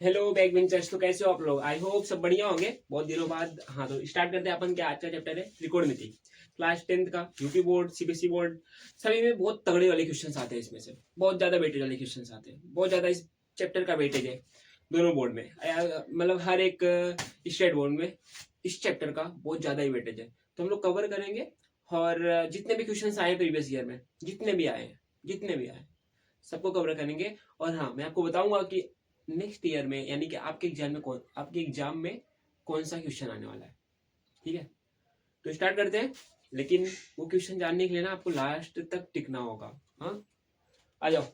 Hello back benchers. तो कैसे हो आप लोग? आई होप सब बढ़िया होंगे बहुत दिनों बाद। हाँ, तो स्टार्ट करते हैं अपन। क्या आज का चैप्टर है? त्रिकोणमिति। क्लास 10th का यूपी बोर्ड, सीबीएसई बोर्ड, सभी में बहुत तगड़े वाले क्वेश्चन आते हैं। इसमें से बहुत ज्यादा वेटेज वाले क्वेश्चन आते हैं। बहुत ज्यादा इस चैप्टर का वेटेज है दोनों बोर्ड में। मतलब हर एक स्टेट बोर्ड में इस चैप्टर का बहुत ज्यादा ही वेटेज है। तो हम लोग कवर करेंगे। और जितने भी क्वेश्चन आए प्रीवियस ईयर में, जितने भी आए सबको कवर करेंगे। और हाँ, मैं आपको बताऊंगा कि नेक्स्ट ईयर में, यानी कि आपके एग्जाम में कौन सा क्वेश्चन आने वाला है। ठीक है, तो स्टार्ट करते हैं। लेकिन वो क्वेश्चन जानने के लिए ना आपको लास्ट तक टिकना होगा। हाँ, आ जाओ।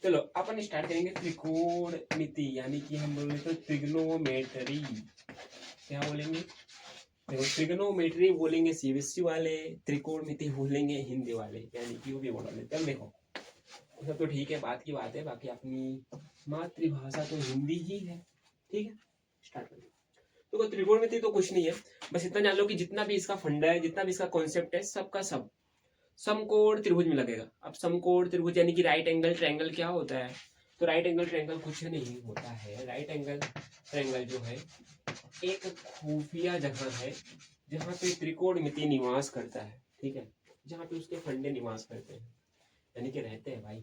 चलो अपन स्टार्ट करेंगे त्रिकोणमिति, यानी कि हम बोलेंगे तो ट्रिग्नोमेट्री। क्या बोलेंगे? देखो, ट्रिग्नोमेट्री बोलेंगे सीबीएसई वाले, त्रिकोणमिति बोलेंगे हिंदी वाले, यानी कि यूपी बोर्ड वाले। तब देखो, सब तो ठीक है, बात की बात है। बाकी अपनी मातृभाषा तो हिंदी ही है। ठीक है, स्टार्ट करें। तो कोई त्रिकोणमिति तो कुछ नहीं है। बस इतना जान लो कि जितना भी इसका फंडा है, जितना भी इसका कॉन्सेप्ट है, सबका सब समकोण त्रिभुज में लगेगा। अब समकोण त्रिभुज यानी कि राइट एंगल ट्रायंगल क्या होता है? तो राइट एंगल ट्रायंगल कुछ नहीं होता है। राइट एंगल ट्रायंगल जो है एक खुफिया जगह है जहाँ पे त्रिकोणमिति निवास करता है। ठीक है, जहाँ पे उसके फंडे निवास करते हैं, यानी कि रहते हैं भाई।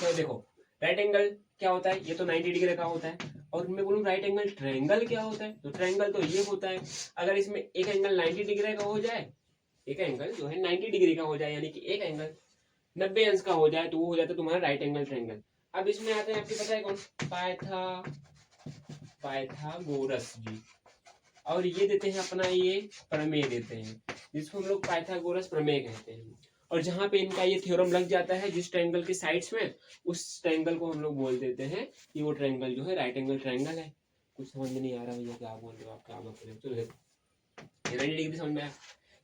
तो देखो, राइट एंगल क्या होता है? ये तो 90 डिग्री का होता है। और मैं बोलूँ राइट एंगल ट्रायंगल क्या होता है? तो ट्रायंगल तो ये होता है, अगर इसमें एक एंगल 90 डिग्री का हो जाए, एक एंगल जो है 90 डिग्री का हो जाए, यानी कि एक एंगल 90 अंश का हो जाए, तो वो हो जाता है तुम्हारा राइट एंगल ट्रायंगल। अब इसमें आते हैं, आपको पता है कौन? पाइथागोरस जी। और ये देते हैं अपना, ये प्रमेय देते हैं, जिसको हम लोग पाइथागोरस प्रमेय कहते हैं। और जहां पे इनका ये थ्योरम लग जाता है जिस ट्रायंगल के साइड्स में, उस ट्रायंगल को हम लोग बोल देते हैं कि वो ट्रायंगल जो है राइट एंगल ट्रायंगल है। कुछ समझ में नहीं आ रहा भैया, क्या बोल रहे हो आप, क्या मत रहे हो? चलो देखो, 90 डिग्री समझ में आया।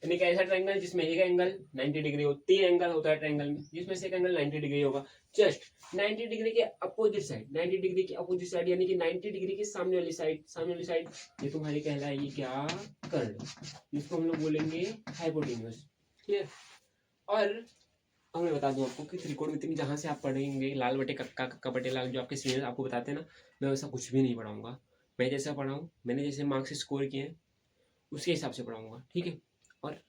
यानी कि ऐसा ट्रायंगल जिसमें एक एंगल 90 डिग्री हो, तीन एंगल होता है ट्रायंगल में, जिसमें से एक एंगल 90 डिग्री होगा। जस्ट 90 डिग्री के अपोजिट साइड, 90 डिग्री की अपोजिट साइड, यानी कि 90 डिग्री की सामने वाली साइड, सामने वाली साइड ये तुम्हारी कहलाएगी क्या? कर्ड, जिसको हम लोग बोलेंगे हाइपोटेन्यूज। ठीक है। और अब मैं बता दूं आपको कि त्रिकोणमिति में जहां से आप पढ़ेंगे, लाल बटे कक्का, कक्का बटे लाल, जो आपके सीनियर आपको बताते हैं ना, मैं वैसा कुछ भी नहीं पढ़ाऊंगा। मैं जैसा पढ़ाऊँ, मैंने जैसे मार्क्स स्कोर किए हैं उसके हिसाब से पढ़ाऊंगा। ठीक है। और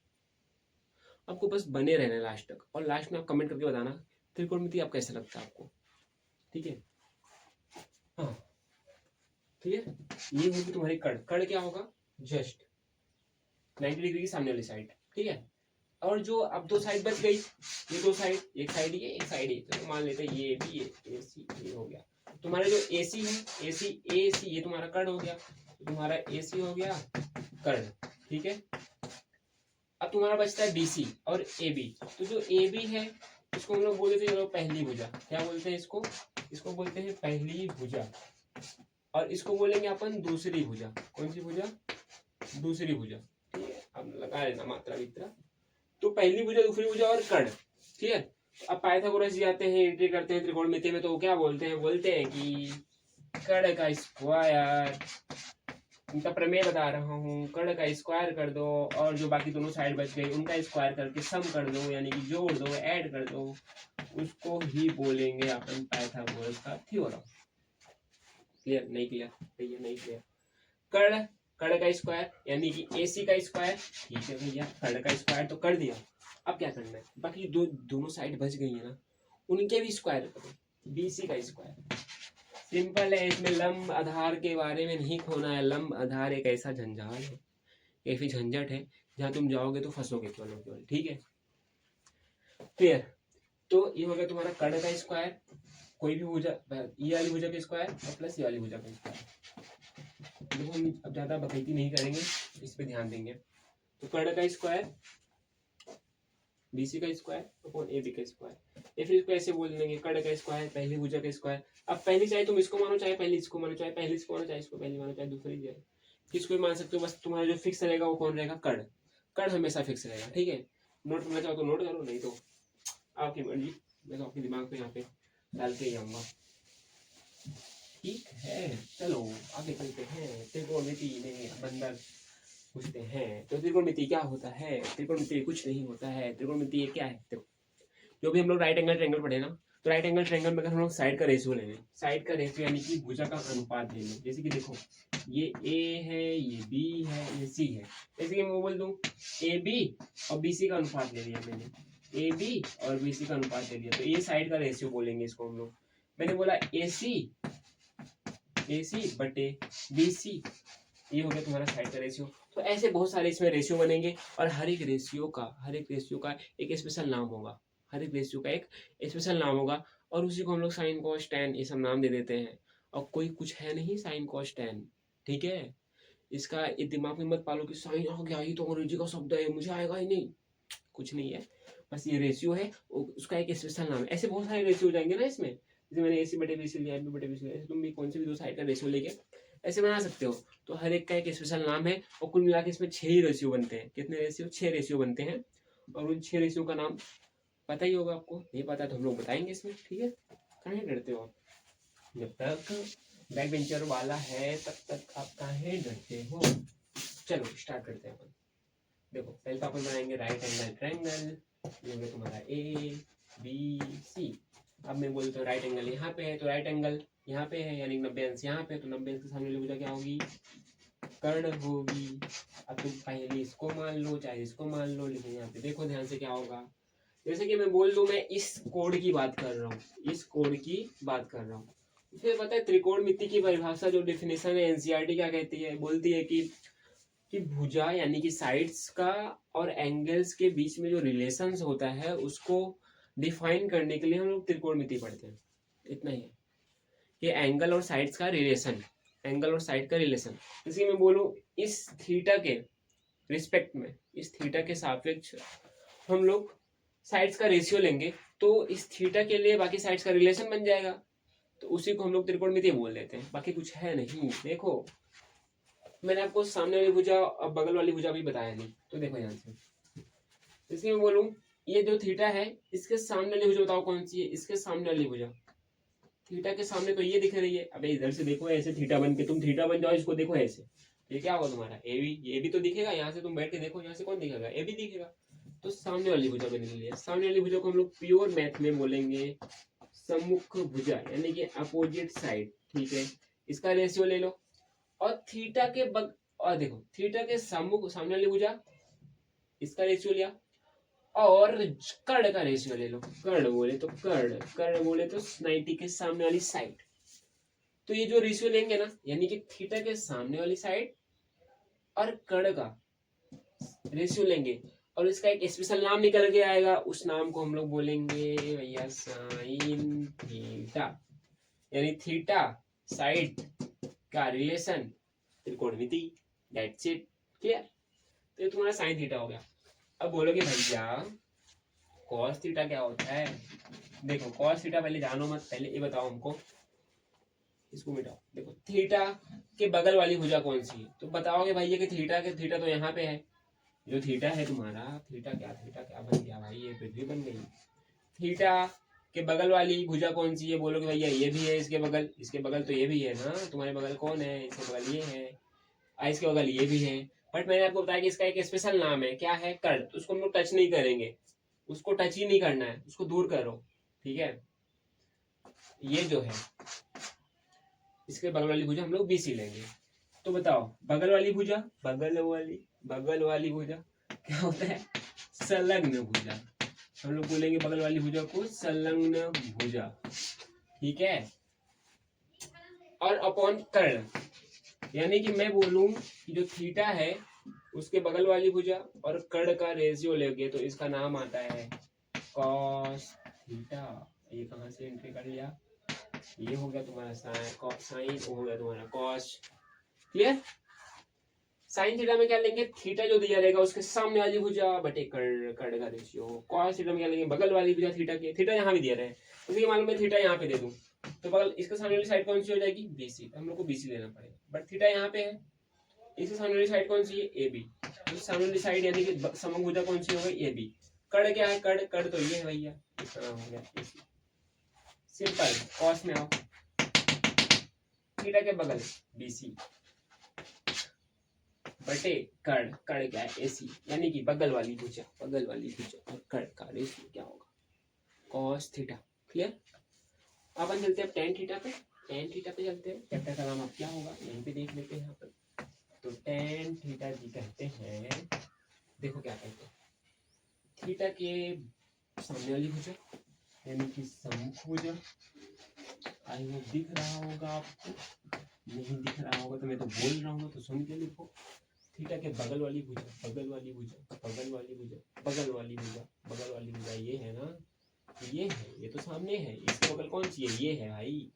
आपको बस बने रहना है लास्ट तक, और लास्ट में आप कमेंट करके बताना त्रिकोणमिति आप कैसा लगता है आपको। ठीक है। हाँ, ठीक है। ये होगी तुम्हारी कड़। कड़ क्या होगा? जस्ट 90 डिग्री की सामने वाली साइड। ठीक है। और जो अब दो साइड बच गई, ये दो साइड, एक साइड ये, एक साइड ये, तो मान लेते हैं ये भी, ये AC ये हो गया। तुम्हारा जो AC है, AC ये तुम्हारा कड़ हो गया, तो तुम्हारा AC हो गया कड़। ठीक है। अब तुम्हारा बचता है BC और AB। तो जो AB है इसको हम लोग बोलते हैं पहली भुजा। क्या बोलते हैं इसको? इसको बोलते हैं पहली भुजा। और इसको बोलेंगे अपन दूसरी भुजा। कौन सी भुजा? दूसरी भुजा। ठीक है, अब लगा लेना मात्रा वित्रा। तो पहली भुजा, दूसरी भुजा और कर्ण। ठीक है। अब पाइथागोरस जी आते हैं, एंट्री करते हैं त्रिकोणमिति में, तो क्या बोलते हैं? बोलते हैं कि कर्ण का स्क्वायर, उनका प्रमेय बता रहा हूँ, कर्ण का स्क्वायर कर दो और जो बाकी दोनों साइड बच गई उनका स्क्वायर करके सम कर दो, यानी कि जोड़ दो, ऐड कर दो। उसको ही बोलेंगे अपन पाइथागोरस का थ्योरम। क्लियर? नहीं क्लियर भैया? नहीं क्लियर। कर्ण, कर्ण का स्क्वायर यानी कि AC का स्क्वायर। ठीक है भैया, कर्ण का स्क्वायर तो कर दिया। अब क्या करना है? बाकी दोनों साइड बच गई है ना, उनके भी स्क्वायर करो। BC का स्क्वायर सिंपल है, इसमें लंब आधार के बारे में नहीं खोना है। लंब आधार एक ऐसा झंझाल है, ऐसी झंझट है, जहां तुम जाओगे तो फंसोगे केवल और केवल। ठीक है, क्लियर? तो ये हो गया तुम्हारा कर्ण का स्क्वायर, कोई भी भुजा, ये वाली भुजा का स्क्वायर और प्लस ये वाली भुजा का स्क्वायर। देखो, हम अब ज्यादा बकैती नहीं करेंगे, इस पे ध्यान देंगे। तो कर्ण का स्क्वायर, BC का स्क्वायर अपॉन AB का स्क्वायर, या फिर इसको ऐसे बोल देंगे कर्ण का स्क्वायर पहली भुजा का स्क्वायर। अब पहली चाहे तुम इसको मानो, चाहे पहली इसको मानो, चाहे पहली इसको मानो, चाहे इसको पहली मानो, चाहे दूसरी जाए, किसको भी मान सकते हो। बस तुम्हारा जो फिक्स रहेगा वो कौन रहेगा? कर्ण। कर्ण हमेशा फिक्स रहेगा। ठीक है, नोट करना चाहो तो नोट करो, नहीं तो आपकी मर्जी, मैं तो आपके दिमाग पे यहाँ पे डाल के ही आऊंगा। ठीक है, चलो आगे चलते हैं। त्रिकोणमिति में बंदर पूछते हैं, तो त्रिकोणमिति क्या होता है? त्रिकोणमिति कुछ नहीं होता है। त्रिकोणमिति क्या है? देखो, जो भी हम लोग राइट एंगल ट्रायंगल पढ़े ना, तो राइट एंगल ट्रायंगल में अगर हम लोग साइड का रेशियो ले लें, साइड का रेशियो यानी कि भुजा का अनुपात ले लें, जैसे कि देखो ये ए है, ये बी है, ये सी है, जैसे कि मैं बोल दूं ए बी और बी सी का अनुपात ले लिया मैंने, ए बी और बी सी का अनुपात ले लिया, तो ये साइड का रेशियो बोलेंगे इसको हम लोग। मैंने बोला ए सी बटे बी सी, ये हो गया तुम्हारा साइड का रेशियो। तो ऐसे बहुत सारे इसमें रेशियो बनेंगे और हर एक रेशियो का एक स्पेशल नाम होगा, हर एक रेशियो का एक स्पेशल नाम होगा और उसी को हम लोग साइन कॉस टैन ये सब नाम दे देते हैं। और कोई कुछ है नहीं साइन कॉस टैन, ठीक है, इसका ये दिमाग में मत पालो कि साइन आ गया ये तो अंग्रेजी का शब्द है मुझे आएगा ही नहीं, कुछ नहीं है, बस ये रेशियो है, उसका एक स्पेशल नाम है। ऐसे बहुत सारे रेशियो हो जाएंगे ना इसमें, जैसे मैंने AC बटे BC लिया, B बटे BC लिया, तुम भी कौन से भी दो साइड का रेशियो लेके ऐसे बना सकते हो। तो हर एक का एक स्पेशल नाम है और कुल मिला के इसमें 6 ही रेशियो बनते हैं। कितने रेशियो? 6 रेशियो बनते हैं और उन 6 रेशियो का नाम पता ही होगा आपको, नहीं पता तो हम लोग बताएंगे इसमें, ठीक है। कहाँ डरते हो आप, जब तक बैक बेंचर वाला है तब तक आप कहाँ डरते हो। चलो स्टार्ट करते हैं अपन। देखो पहले तो अपन बनाएंगे राइट एंगल ट्रायंगल, ये होगा तुम्हारा ABC। अब मैं बोलता हूँ राइट एंगल यहाँ पे है तो राइट एंगल यहाँ पे है यानी 90 अंश यहाँ पे, तो 90 अंश के सामने वाली भुजा क्या होगी? कर्ण होगी। अब तुम पहले इसको मान लो चाहे इसको मान लो, लेकिन यहाँ पे देखो ध्यान से क्या होगा। जैसे कि मैं बोल दूं मैं इस कोड की बात कर रहा हूँ, इस कोड की बात कर रहा हूँ, फिर पता है त्रिकोणमिति की परिभाषा जो डेफिनेशन है NCERT क्या कहती है, बोलती है कि भुजा यानी कि साइड्स का और एंगल्स के बीच में जो रिलेशंस होता है उसको डिफाइन करने के लिए हम लोग त्रिकोणमिति पढ़ते हैं। इतना ही है कि एंगल और साइड्स का रिलेशन, एंगल और साइड का रिलेशन। जैसे मैं बोलूं इस थीटा के रिस्पेक्ट में, इस थीटा के सापेक्ष हम लोग साइड्स का रेशियो लेंगे तो इस थीटा के लिए बाकी साइड्स का रिलेशन बन जाएगा, तो उसी को हम लोग त्रिकोणमिति बोल देते हैं, बाकी कुछ है नहीं। देखो मैंने आपको सामने वाली भुजा और बगल वाली भुजा भी बताया नहीं, तो देखो यहाँ से जैसे मैं बोलूं ये जो थीटा है इसके सामने वाली भुजा बताओ कौन सी है? इसके सामने वाली भुजा, थीटा के सामने तो ये दिख रही है। अबे इधर से देखो ऐसे थीटा बन के, तुम थीटा बन जाओ इसको देखो ऐसे, ये क्या होगा तुम्हारा AB, ये भी तो दिखेगा, यहाँ से तुम बैठ के देखो यहाँ से कौन दिखेगा? AB दिखेगा। तो सामने वाली भुजा बन रही है, सामने वाली भुजा को हम लोग प्योर मैथ में बोलेंगे सम्मुख भुजा यानी कि अपोजिट साइड, ठीक है। इसका रेशियो ले लो और थीटा के और देखो थीटा के सम्मुख सामने वाली भुजा, इसका रेशियो लिया और कर्ण का रेशियो ले लो। कर्ण बोले तो 90 के सामने वाली साइड, तो ये जो रेशियो लेंगे ना यानी कि थीटा के सामने वाली साइड और कर्ण का रेशियो लेंगे और इसका एक स्पेशल नाम निकल के आएगा, उस नाम को हम लोग बोलेंगे भैया साइन थीटा, यानी थीटा साइड का रिलेशन त्रिकोणमिति, दैट्स इट, क्लियर। तो ये तुम्हारा साइन थीटा हो गया। अब बोलोगे भैया कॉस थीटा क्या होता है? देखो कॉस थीटा पहले जानो मत, पहले ये बताओ हमको, इसको मिटाओ। देखो थीटा के बगल वाली भुजा कौन सी है? तो बताओगे भैया कि थीटा तो यहाँ पे है, जो थीटा है तुम्हारा, थीटा क्या बन गया भाई, ये पृथ्वी बन गई। थीटा के बगल वाली भुजा कौन सी है? बोलोगे भैया ये भी है, इसके बगल तो ये भी है ना, तुम्हारे बगल कौन है? इसके बगल ये है, इसके बगल ये भी है। बट मैंने आपको बताया कि इसका एक स्पेशल नाम है, क्या है? कर्ण। तो उसको हम लोग टच नहीं करेंगे, उसको टच ही नहीं करना है, उसको दूर करो, ठीक है। ये जो है इसके बगल वाली भुजा हम लोग BC लेंगे। तो बताओ बगल वाली भुजा, बगल वाली भुजा क्या होता है? संलग्न भुजा। हम लोग बोलेंगे बगल वाली भुजा को संलग्न भुजा, ठीक है। और अपॉन कर्ण, यानी कि मैं बोलूं कि जो थीटा है उसके बगल वाली भुजा और कर्ण का रेशियो लेंगे तो इसका नाम आता है कॉस थीटा। ये कहाँ से एंट्री कर लिया? ये हो गया तुम्हारा साइन, हो गया तुम्हारा कॉस, क्लियर। साइन थीटा में क्या लेंगे? थीटा जो दिया रहेगा उसके सामने वाली भुजा बटे कर्ण का रेशियो। कॉस थीटा में क्या लेंगे? बगल वाली भुजा थीटा के, थीटा यहाँ भी दिया रहे, तो मालूम है थीटा यहाँ पे दे दूं तो बगल इसके सामने वाली साइड कौन सी हो जाएगी? BC। हम लोग को BC लेना पड़ेगा, बट थीटा यहाँ पे है। इसके सामने वाली साइड कौन सी है? AB। इस सामने वाली साइड यानी कि समग्र भुजा कौन सी हो गई? AB। कर्ण क्या है? कर्ण तो ये है भैया, इसका नाम हो गया AC। सिंपल, कॉस में आओ, थीटा के बगल BC बटे कर्ण क्या है? AC, यानी कि बगल वाली भुजा और कर्ण का रेशियो क्या होगा? Cos theta, clear. अपन चलते हैं टेन थीटा पे, टेन थीटा पे चलते हैं। चैप्टर का नाम अब क्या होगा यहीं पे देख लेते हैं यहाँ पर। तो टेन थीटा जी कहते हैं, देखो क्या कहते हैं, थीटा के सामने वाली भुजा यानी कि सम्मुख भुजा, आई वो दिख रहा होगा आपको, नहीं दिख रहा होगा तो मैं तो बोल रहा हूँ तो सुन के लिखो। थीटा के बगल वाली भुजा, बगल वाली भुजा, बगल वाली भुजा, बगल वाली भुजा, बगल वाली भुजा, ये है ना, ये है, ये तो सामने है, इसके बगल कौन सी है, ये है भाई,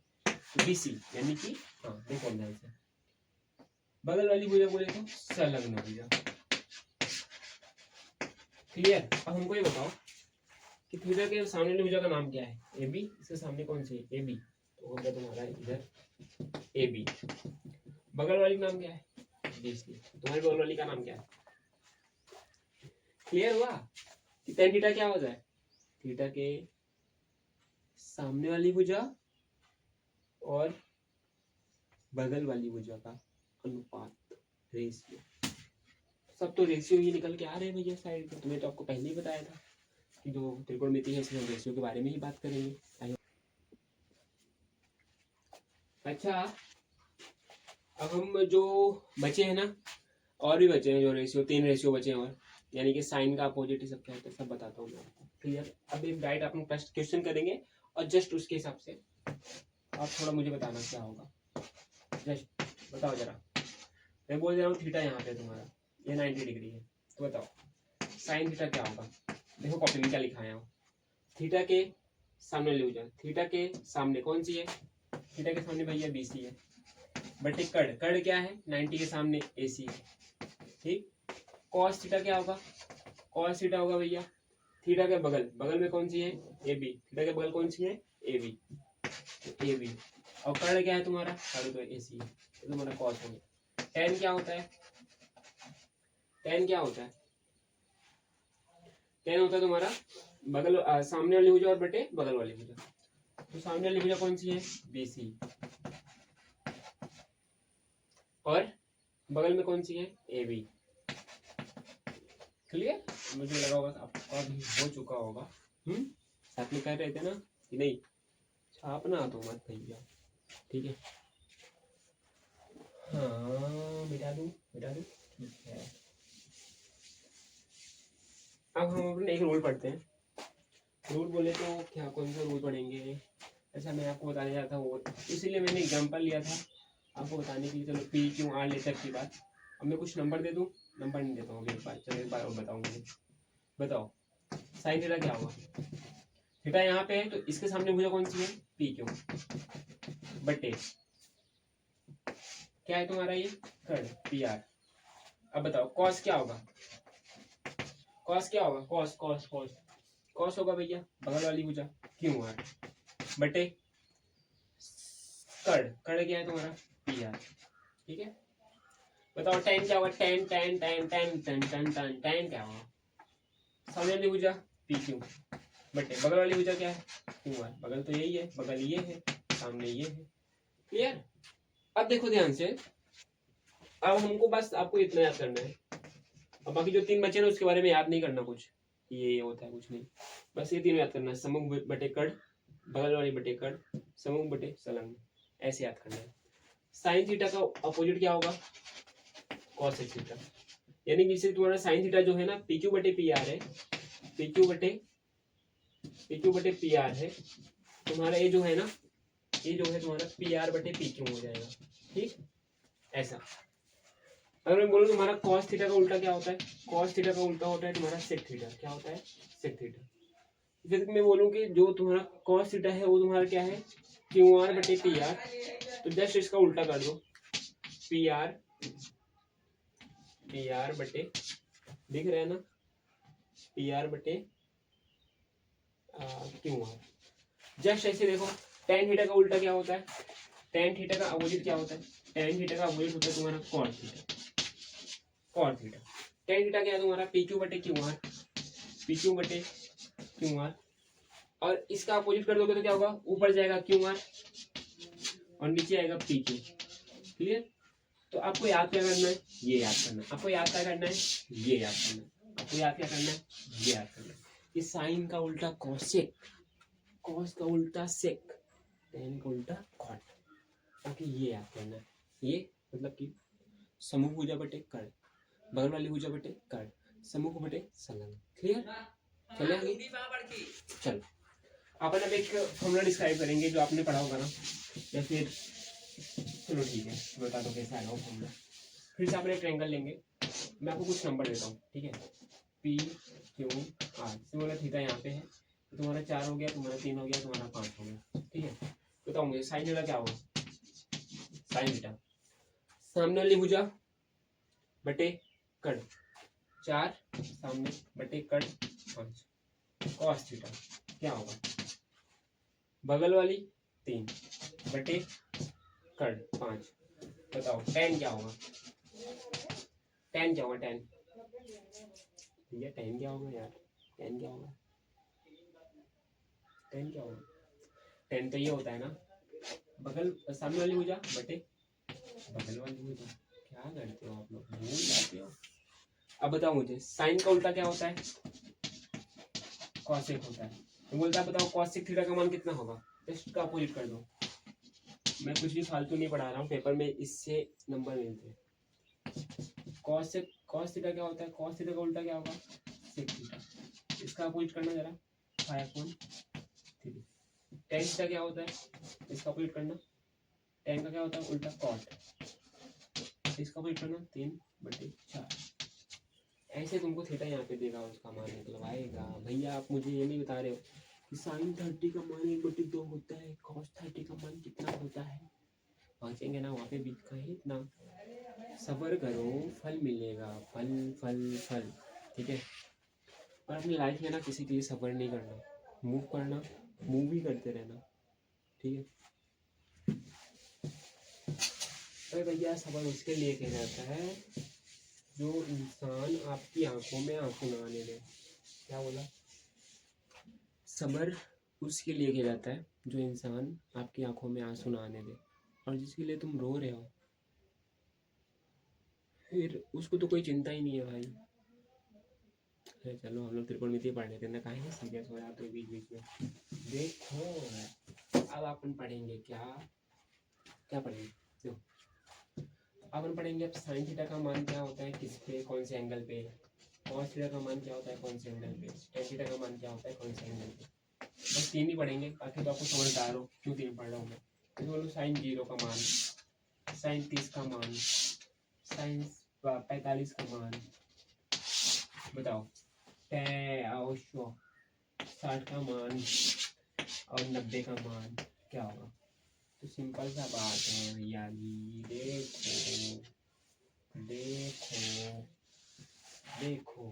बीसी यानी कि, हाँ देखो ध्यान से, बगल वाली भुजा बोले तो संलग्न भुजा। क्लियर। अब हमको ये बताओ कि थीटा के सामने वाली भुजा का नाम क्या है, ए बी, इसके सामने कौन सी है, ए बी, तो होगा तुम्हारा इधर ए बी। बगल वाली का नाम क्या है, बीसी, तुम्हारे बगल वाली का नाम क्या है। क्लियर हुआ कि tan थीटा क्या होता है, थीटा के सामने वाली भुजा और बगल वाली भुजा का अनुपात, रेशियो। सब तो रेशियो ही निकल के आ रहे हैं भैया साइड पे, तुम्हें तो आपको पहले ही बताया था कि जो त्रिकोणमिति है इसमें हम रेशियो के बारे में ही बात करेंगे। अच्छा, अब हम जो बचे हैं ना, और भी बचे हैं जो रेशियो, 3 रेशियो बचे हैं और, यानी कि साइन का अपोजिट ही सब क्या होता है सब बताता हूँ मैं आपको। क्लियर। अब एक गाइड अपन क्वेश्चन करेंगे और जस्ट उसके हिसाब से आप थोड़ा मुझे बताना क्या होगा, जस्ट बताओ जरा। मैं बोल रहा हूँ थीटा यहाँ पे तुम्हारा ये 90 डिग्री है, तो बताओ साइन थीटा क्या होगा। देखो कॉपी में क्या लिखा है, थीटा के सामने ले जाओ, थीटा के सामने कौन सी है, थीटा के सामने भैया बीसी है, बटे कड़, कड़ क्या है 90 के सामने एसी है, ठीक। कॉस थीटा क्या होगा, कॉस थीटा होगा भैया थीटा के बगल, बगल में कौन सी है, ए बी, थीटा के बगल कौन सी है, ए बी, ए बी। और कड़ क्या है तुम्हारा, कड़ तो एसी है, तो तुम्हारा कॉस हो गया। टेन क्या होता है, टेन क्या होता है, टेन होता है तुम्हारा बगल सामने वाली भुजा और बटे बगल वाली भुजा। तो सामने वाली भुजा कौन सी है, बीसी, और बगल में कौन सी है, ए बी। क्लियर। मुझे लगा होगा आपका भी हो चुका होगा। साथ में कह रहे थे ना कि नहीं छापना तो मत भैया, ठीक है। हाँ मिटा दूं, मिटा दूं, ठीक है। अब हम अपने एक रूल पढ़ते हैं। रूल बोले तो क्या, कौन सा रूल पढ़ेंगे। अच्छा मैं आपको बताने जाता हूँ, इसीलिए मैंने एग्जाम्पल लिया था आपको बताने के लिए। चलो पी क्यू आर लेटर की बात, अब मैं कुछ नंबर दे दूं, नंबर नहीं देता हूँ एक बार, चलो एक बार और बताऊंगा। बताओ साइन थीटा क्या होगा, थीटा यहाँ पे है तो इसके सामने भुजा कौन सी है, पी क्यू, बटे क्या है तुम्हारा ये कड़, पी आर। अब बताओ कॉस क्या होगा, कॉस क्या होगा, कॉस कॉस कॉस कॉस होगा भैया बगल वाली भुजा क्यू आर, बटे कड़, कड़ क्या है तुम्हारा पी आर, ठीक है। बताओ टेन क्या होगा, ten ten ten ten ten ten ten ten क्या होगा, सामने वाली भुजा पी क्यू, बटे बगल वाली भुजा क्या है क्यू आर, बगल तो यही है, बगल ये है, सामने ये है। क्लियर। अब देखो ध्यान से, अब हमको बस आपको इतना याद करना है, अब बाकी जो 3 बचे ना उसके बारे में याद नहीं करना कुछ, ये होता है कुछ नहीं, बस ये 3 याद करना है, सम्मुख बटे कड़, बगल वाली बटे कड़, सम्मुख बटे संलग्न, ऐसे याद करना है। साइन थीटा का अपोजिट क्या होगा, कॉस थीटा, यानी कि तुम्हारा साइन थीटा जो है ना पी क्यू बटे पी आर है, पी क्यू बटे पी आर है तुम्हारा, ये जो है ना, ये जो है तुम्हारा पी आर बटे पी क्यू हो जाएगा, ठीक। ऐसा अगर मैं बोलूं तुम्हारा cos थीटा का उल्टा क्या होता है, cos थीटा का उल्टा होता है तुम्हारा sec थीटा, क्या होता है sec थीटा। फिर मैं बोलूं कि जो तुम्हारा cos थीटा है वो तुम्हारा क्या है क्यू आर बटे पी आर, तो जस्ट इसका उल्टा कर दो, पी आर बटे, दिख रहा है ना, पी आर बटे क्यू आर। जस्ट ऐसे देखो tan थीटा का उल्टा क्या होता है, tan थीटा का अपोजिट क्या होता है, tan थीटा का अपोजिट होता है तुम्हारा cos theta, cos theta. tan theta क्या है तुम्हारा पी क्यू बटे क्यू आर, पी क्यू बटे क्यू आर, और इसका अपोजिट कर दोगे तो क्या होगा, ऊपर जाएगा क्यू आर और नीचे आएगा पी क्यू। क्लियर। तो आपको याद क्या करना है, ये याद करना है, आपको याद क्या करना है, ये याद करना है, आपको याद क्या करना है, ये याद करना है कि साइन का उल्टा कॉसेक, कॉस का उल्टा सेक, टेन का उल्टा कॉट। ओके, ये याद करना। ये मतलब कि समूह भुजा बटे कर्ण, बगल वाली भुजा बटे कर्ण, समूह बटे संलग्न। क्लियर? चले आगे। चलो अपन अब एक फॉर्मूला डिस्क्राइब करेंगे जो आपने पढ़ा होगा ना, या फिर चलो ठीक है बता दो कैसे आएगा वो फॉर्मूला। फिर से आपने ट्रायंगल लेंगे, मैं आपको कुछ नंबर देता हूँ, ठीक है। पी क्यू आर, बोला थीटा यहाँ पे है, तो तुम्हारा 4 हो गया, तुम्हारा 3 हो गया, तुम्हारा 5 हो गया, ठीक है। बताओ मुझे साइन थीटा क्या होगा? साइन थीटा सामने वाली भुजा बटे कर्ण 4, सामने बटे कर्ण 5, कॉस थीटा क्या होगा? बगल वाली 3 बटे कर्ण 5। बताओ टेन क्या होगा? टेन क्या होगा? टेन भैया टेन क्या होगा यार? टेन क्या होगा? टेन क्या होगा? टेन तो ये होता है ना, बगल सामने वाली भुजा बटे बगल वाली भुजा। क्या करते हो आप लोग, भूल जाते हो। अब बताओ मुझे साइन का उल्टा क्या होता है? कॉसेक होता है। तो बोलता है बताओ कॉसेक थीटा का मान कितना होगा? जस्ट का अपोजिट कर दो। मैं कुछ भी फालतू नहीं पढ़ा रहा हूँ, पेपर में इससे नंबर मिलते हैं। कॉस थीटा क्या होता है? कॉस थीटा का उल्टा क्या होगा? Sec theta. इसका अपोजिट करना जरा, 5/3। टेन थीटा क्या होता है? इसका अपोजिट करना, टेन का क्या होता है उल्टा? कॉट। इसका अपोजिट करना 3/4। ऐसे तुमको थीटा यहाँ पे देगा, उसका मान निकलवाएगा। भैया आप मुझे ये नहीं बता रहे हो कि साइन 30 का मान 1/2 होता है, कॉस 30 का मान कितना होता है। पहुंचेंगे ना वहाँ पे, बीच का ही इतना सबर करो, फल मिलेगा, फल फल फल, ठीक है। और अपनी लाइफ में ना किसी के लिए सबर नहीं करना, मूव करना, मूव ही करते रहना, ठीक है। अरे भैया सबर उसके लिए कहा जाता है जो इंसान आपकी आंखों में आंसू ना आने दे। क्या बोला? सबर उसके लिए किया जाता है जो इंसान आपकी आंखों में आंसू ना आने दे, और जिसके लिए तुम रो रहे हो फिर उसको तो कोई चिंता ही नहीं है भाई। अरे चलो हम लोग त्रिकोणमितीय पढ़ लेते हैं, कहीं सीरियस हो जाते हो बीच बीच में। देखो अब अपन पढ़ेंगे क्या पढ़ेंगे? देखो अपन पढ़ेंगे अब साइन थीटा का मान क्या होता है किस पे, कौन से एंगल पे। कॉस थीटा का मान क्या होता है कौन से एंगल पे। टेन थीटा का मान क्या होता है कौन से एंगल पे। बस 3 ही पढ़ेंगे, बाकी तो आपको समझदार हो क्यों 3 पढ़ रहा हूँ मैं। तो बोलो साइन 0 का मान, साइन 30 का मान, साइन 45 का मान। बताओ 60 का मान और 90 का मान क्या होगा? तो सिंपल सा बात है भैया जी। देखो देखो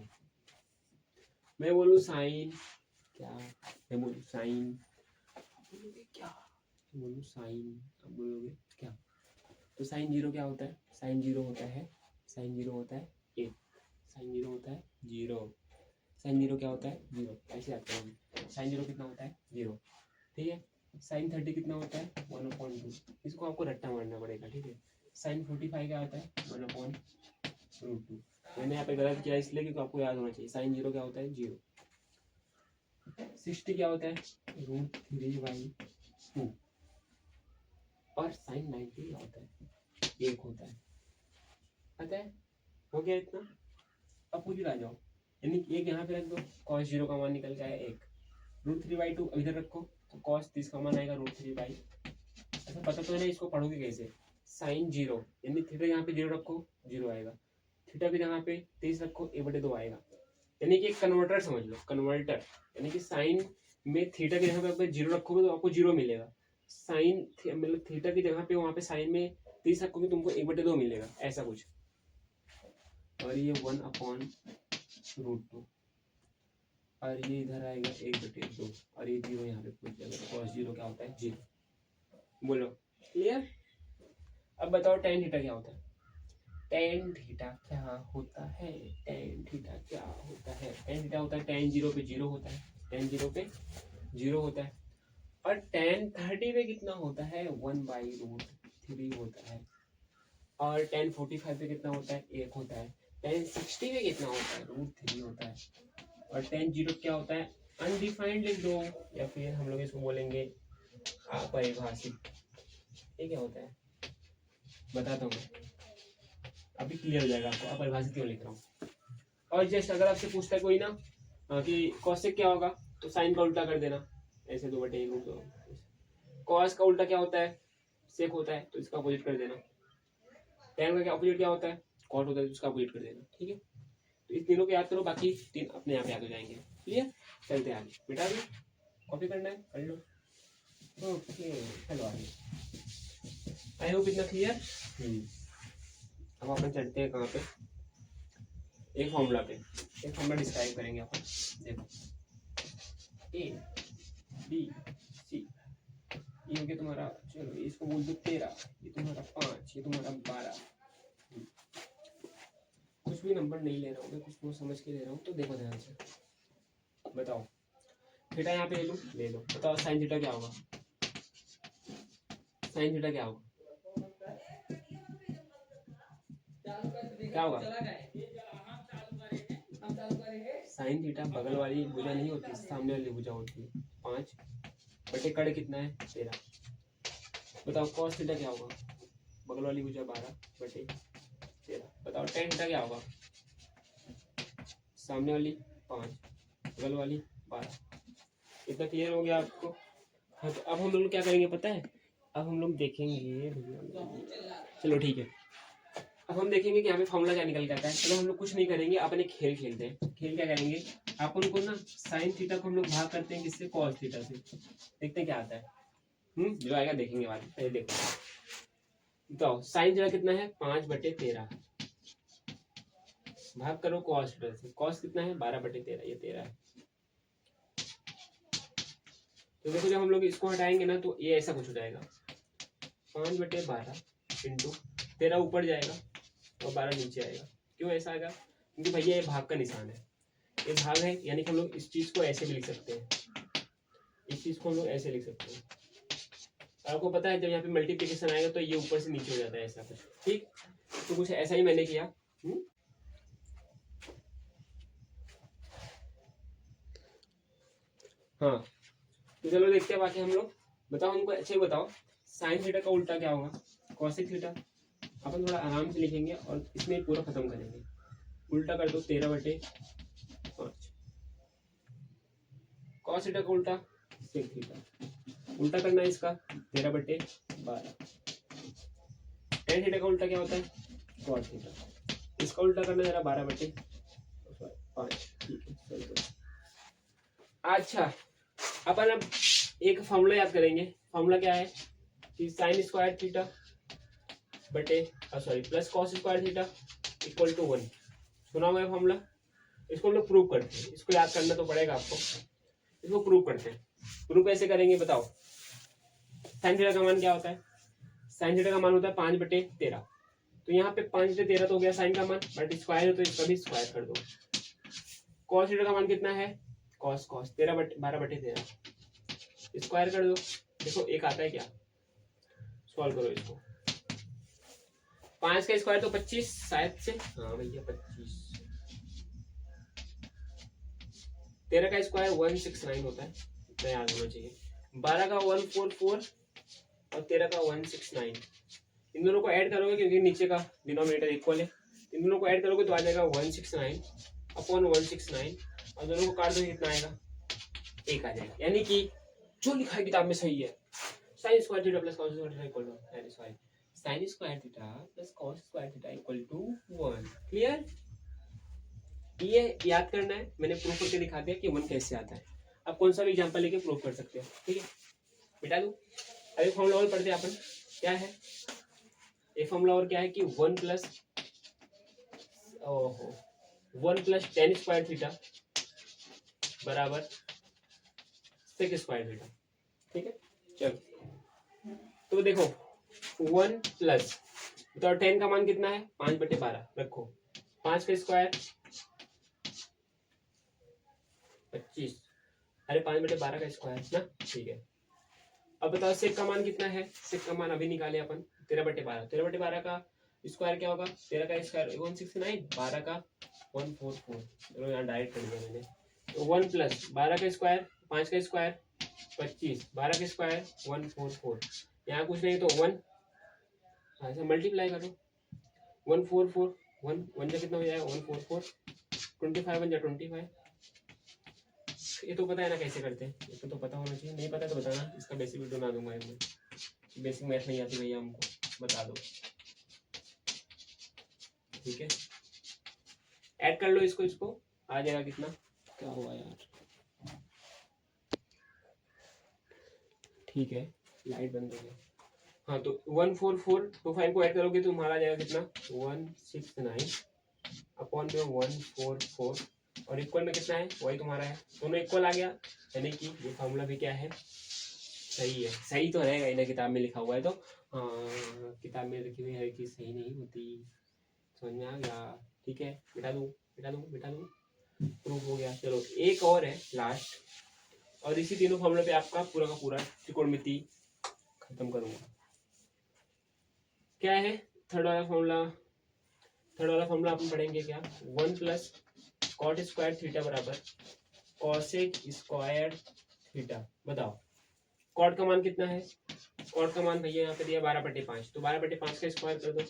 मैं बोलूँ साइन क्या, मैं बोलूँ साइन, बोलोगे क्या? बोलूँ साइन, अब बोलोगे क्या? तो साइन 0 क्या होता है? साइन 0 होता है, साइन 0 होता है 1, साइन 0 होता है 0, साइन 0 क्या होता है 0। ऐसे याद करोगे। साइन 0 कितना होता है 0, ठीक है। साइन 30 कितना होता है 1/2। इसको आपको रट्टा मारना पड़ेगा, ठीक है। साइन 45 क्या होता है 1/√2। मैंने यहाँ पे गलत किया इसलिए क्योंकि आपको याद होना चाहिए। साइन 0 क्या होता है 0। 60 क्या होता है √3/2। और साइन 90 क्या होता है 1 होता है। पता है हो गया इतना। अब पूछ आ जाओ, यानी एक यहाँ पे रख दो, cos 0 का मान निकल के आया 1, √3/2 इधर रखो तो cos 30 का मान आएगा √3/। अच्छा पता तो है ना, इसको पढ़ोगे कैसे? साइन 0 यानी थीटा यहाँ पे 0 रखो 0 आएगा, थीटा भी यहाँ पे 30 रखो 1/2 आएगा। यानी कि एक कन्वर्टर समझ लो, कन्वर्टर। यानी कि साइन में थीटा की जगह पे 0 रखोगे तो आपको 0 मिलेगा। साइन मतलब थीटा की जगह पे वहाँ पे साइन में 30 रखोगे तुमको 1/2 मिलेगा, ऐसा कुछ। और ये 1/√2 और ये इधर आएगा 1/2 और ये 0 यहाँ पे पूछ जाएगा। तो cos 0 क्या होता है 0। बोलो क्लियर? अब बताओ tan थीटा क्या होता है? tan थीटा क्या होता है? tan थीटा क्या होता है? tan थीटा होता है tan 0 पे 0 होता है, tan 0 पे 0 होता है। और tan 30 पे कितना होता है 1/√3 होता है। और tan 45 पे कितना होता है 1 होता है। tan 60 पे कितना होता है √3 होता है। और tan 0 क्या होता है अनडिफाइंड लिख दो, या फिर हम लोग इसको बोलेंगे अपरिभाषित, ये क्या होता है बताता हूँ मैं, अभी क्लियर हो जाएगा आपको अपरिभाषित क्यों लिख रहा हूँ। और जस्ट अगर आपसे पूछता है कोई ना कि कॉसेक क्या होगा, तो साइन का उल्टा कर देना, ऐसे 2/1 कॉस का उल्टा क्या होता है, सेक होता है, तो इसका अपोजिट कर देना। टैन का क्या अपोजिट क्या होता है, कॉट होता है, तो इसका अपोजिट कर देना। ठीक है, तो इस तीनों को याद करो, बाकी 3 अपने आप याद हो जाएंगे। क्लियर, चलते हैं आगे। बेटा भी कॉपी करना है कर लो। ओके चलो आगे, आई होप इतना क्लियर। अब अपन चलते हैं कहाँ पे, एक फॉर्मूला पे, एक फॉर्मूला डिस्क्राइब करेंगे अपन। देखो ए बी सी, ये हो गया तुम्हारा, चलो इसको बोल दो 13, ये तुम्हारा 5, ये तुम्हारा 12। कुछ भी नंबर नहीं ले रहा हूँ मैं, कुछ तो समझ के ले रहा हूँ, तो देखो ध्यान से बताओ। थीटा यहाँ पे ले लो, बताओ साइन थीटा क्या होगा, साइन थीटा क्या होगा, क्या होगा, साइन थीटा बगल वाली भुजा नहीं होती, सामने वाली भुजा होती है। 5 बटे कड़ कितना है 13, बताओ कॉस थीटा क्या होगा, बगल वाली भुजा 12 बटे 13, बताओ टेन थीटा क्या होगा, सामने वाली 5 बगल वाली 12। इतना क्लियर हो गया आपको। हाँ, तो अब हम लोग क्या करेंगे पता है, अब हम लोग देखेंगे, चलो ठीक है, अब हम देखेंगे कि यहाँ पे फॉर्मूला क्या निकल के आता है। चलो हम लोग कुछ नहीं करेंगे, अपन एक खेल खेलते हैं। खेल क्या करेंगे, अपन को ना साइन थीटा को हम लोग भाग करते हैं किससे, कॉस थीटा से, देखते हैं क्या आता है। जो आएगा देखेंगे बाद में, पहले देखो। तो साइन थीटा कितना है 5/13, भाग करो कॉस थीटा से, कॉस कितना है 12/13, ये 13 है। तो देखो जब हम लोग इसको हटाएंगे ना, तो ये ऐसा कुछ हो जाएगा, 5/12 इंटू 13 ऊपर जाएगा और 12 नीचे आएगा। क्यों ऐसा आएगा, क्योंकि भैया ये भाग का निशान है, ये भाग है, यानी कि हम लोग इस चीज को ऐसे भी लिख सकते हैं, इस चीज को हम लोग ऐसे लिख सकते हैं। आपको पता है जब यहाँ पे मल्टीप्लिकेशन आएगा तो ये ऊपर से नीचे हो जाता है, ऐसा कुछ। ठीक, तो कुछ ऐसा ही मैंने किया। हाँ, तो चलो देखते हैं बाकी हम लोग। बताओ हमको अच्छे बताओ, साइन थीटा का उल्टा क्या होगा, कॉसेक थीटा। अपन थोड़ा आराम से लिखेंगे और इसमें पूरा खत्म करेंगे। उल्टा कर दो 13/5, कॉस थीटा का उल्टा सेक थीटा, उल्टा करना है इसका 13/12। टेन थीटा का उल्टा क्या होता है, कॉस थीटा, इसका उल्टा करना जरा 12/5। ठीक है, अच्छा अपन अब एक फॉर्मूला याद करेंगे। फॉर्मूला क्या है कि साइन स्क्वायर थीटा बटे plus cos square theta equal to 1। सुना हुआ है फॉर्मूला, इसको हम लोग प्रूव करते हैं, इसको याद करना तो पड़ेगा आपको। इसको प्रूव करते हैं, प्रूव कैसे करेंगे बताओ। साइन थीटा का मान क्या होता है, साइन थीटा का मान होता है 5/13, तो यहाँ पे 5/13 तो हो गया साइन का मान, बट स्क्वायर है तो इसका भी स्क्वायर कर दो। कॉस थीटा का मान कितना है, कॉस 12/13, स्क्वायर कर दो। देखो एक आता है क्या, सॉल्व करो इसको। 5 का स्क्वायर तो 25 शायद से, हाँ भैया 25। 13 का स्क्वायर 169 होता है, इतना याद होना चाहिए। 12 का 144 और 13 का 169, इन दोनों को ऐड करोगे क्योंकि नीचे का डिनोमिनेटर इक्वल है, इन दोनों को ऐड करोगे तो आ जाएगा 169/169, और दोनों को काट दो कितना आएगा, 1 आ जाएगा। यानी कि जो लिखा है किताब में सही है, sine square theta plus cos square theta equal to sine square theta plus cos square theta equal to 1। Clear, ये याद करना है, मैंने प्रूफ करके दिखा दिया कि 1 कैसे आता है। अब कौन सा भी एग्जांपल लेके प्रूफ कर सकते हो। ठीक है, बिठा दो। अभी फॉर्मूला और पढ़ते हैं अपन, क्या है ये फॉर्मूला, और क्या है कि 1 प्लस टेन स्क्वायर थीटा बराबर सेक स्क्वायर थीटा। ठीक है, चलो तो देखो 1 प्लस, तो 10 का मान कितना है 5/12 रखो, 5 का स्क्वायर 25, अरे 5/12 का स्क्वायर ना, ठीक है। अब बताओ सेक का मान कितना है, सेक का मान अभी निकाले अपन 13/12, 13/12 का स्क्वायर क्या होगा, 13 का स्क्वायर 169, 12 का 144, चलो यहाँ डायरेक्ट कर दिया मैंने। तो 1 प्लस 12 का स्क्वायर 5 का स्क्वायर 25, 12 के स्क्वायर 144, यहाँ कुछ नहीं तो 1, ऐसे मल्टीप्लाई करो 144, 1 जा कितना हो जाएगा 144, 25 1 जा 25। ये तो पता है ना कैसे करते हैं, ये तो पता होना चाहिए, नहीं पता तो बताना, इसका बेसिक वीडियो बना दूंगा मैं। बेसिक मैथ नहीं आती भैया हमको, बता दो, ठीक है। ऐड कर लो इसको, आ जाएगा कितना, क्या हुआ यार, ठीक है लाइट बंद हो गया। हाँ तो 14425 को ऐड करोगे तो तुम्हारा आ जाएगा कितना 169 अपॉन में 144, और इक्वल में कितना है वही तुम्हारा है, दोनों इक्वल आ गया, यानी कि ये फॉर्मूला भी क्या है, सही है। सही तो रहेगा ही ना, किताब में लिखा हुआ है तो, किताब में लिखी हुई है कि सही नहीं होती, समझ में आ गया, ठीक है। बिठा दूँ प्रूफ हो गया। चलो एक और है लास्ट, और इसी तीनों फॉर्मूले पे आपका पूरा का पूरा त्रिकोणमिति खत्म करूंगा। क्या है थर्ड वाला फॉर्मूला अपन पढ़ेंगे क्या, 1 प्लस कॉट स्क्वायर थीटा बराबर कॉसेक स्क्वायर थीटा। बताओ कॉट का मान कितना है, कॉट का मान भैया यहाँ पे दिया 12/5, तो 12/5 का स्क्वायर कर दो।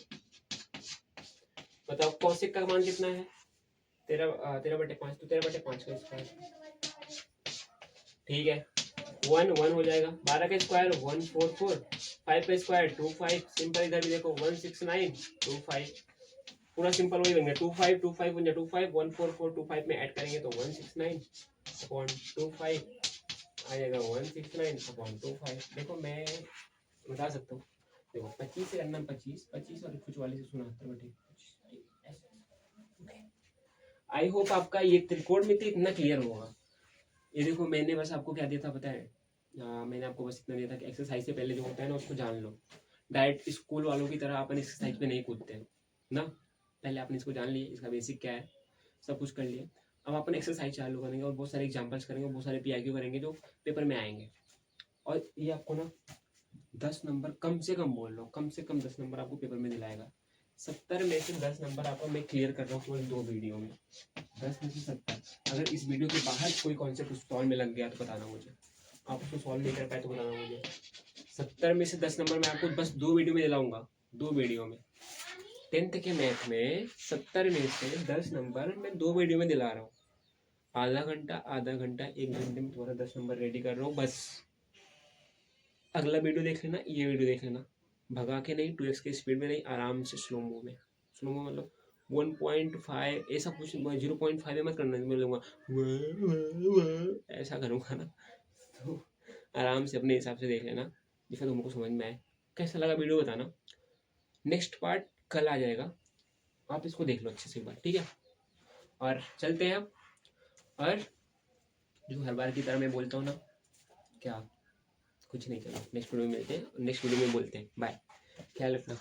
बताओ कॉसेक का मान कितना है 13/5, तो 13/5 का स्क्वायर, ठीक है। 1 हो जाएगा, 12 का स्क्वायर 144, 5 का स्क्वायर 25, सिंपल इधर भी देखो 16925, पूरा सिंपल वही बन गया 25 बन जाए 25, 14425 में ऐड करेंगे तो 169/25 आ जाएगा 169/25। देखो मैं बता सकता हूँ, देखो 25 से करना 25 और कुछ वाले से 69/25। आई होप आपका ये त्रिकोणमिति इतना क्लियर होगा। ये देखो मैंने बस आपको क्या दिया था पता है, मैंने आपको बस इतना दिया था कि एक्सरसाइज से पहले जो होता है ना उसको जान लो। डायरेक्ट स्कूल वालों की तरह अपन एक्सरसाइज पे नहीं कूदते हैं ना, पहले आपने इसको जान लिया, इसका बेसिक क्या है सब कुछ कर लिया। अब अपन एक्सरसाइज चालू करेंगे और बहुत सारे एग्जाम्पल्स करेंगे, बहुत सारे PIQ करेंगे जो पेपर में आएंगे, और ये आपको ना 10 नंबर कम से कम बोल लो, कम से कम 10 नंबर आपको पेपर में दिलाएगा। 70 में से 10 नंबर आपको मैं क्लियर कर रहा हूँ केवल 2 वीडियो में, 10 में से 70। अगर इस वीडियो के बाहर कोई कॉन्सेप्ट सॉल्व में लग गया तो बताना मुझे, आप उसको सॉल्व नहीं कर पाए तो बताना मुझे। 70 में से 10 नंबर मैं आपको बस 2 वीडियो में दिलाऊंगा, 2 वीडियो में। 10th के मैथ में 70 में से 10 नंबर मैं 2 वीडियो में दिला रहा हूँ। आधा घंटा 1 घंटे में तुम्हारा 10 नंबर रेडी कर रहा हूँ बस। अगला वीडियो देख लेना, ये वीडियो देख लेना, भगा के नहीं, 2x की स्पीड में नहीं, आराम से स्लो मो में। स्लो मो मतलब 1.5 ऐसा कुछ, 0.5 में मत करना, मैं लूँगा ऐसा करूँगा ना, तो आराम से अपने हिसाब से देख लेना जिससे तुमको समझ में आए। कैसा लगा वीडियो बताना। नेक्स्ट पार्ट कल आ जाएगा, आप इसको देख लो अच्छे से एक बार, ठीक है। और चलते हैं अब, और जो हर बार की तरह मैं बोलता हूँ ना, क्या कुछ नहीं, चलो नेक्स्ट वीडियो में मिलते हैं, नेक्स्ट वीडियो में बोलते हैं, बाय, ख्याल रखना।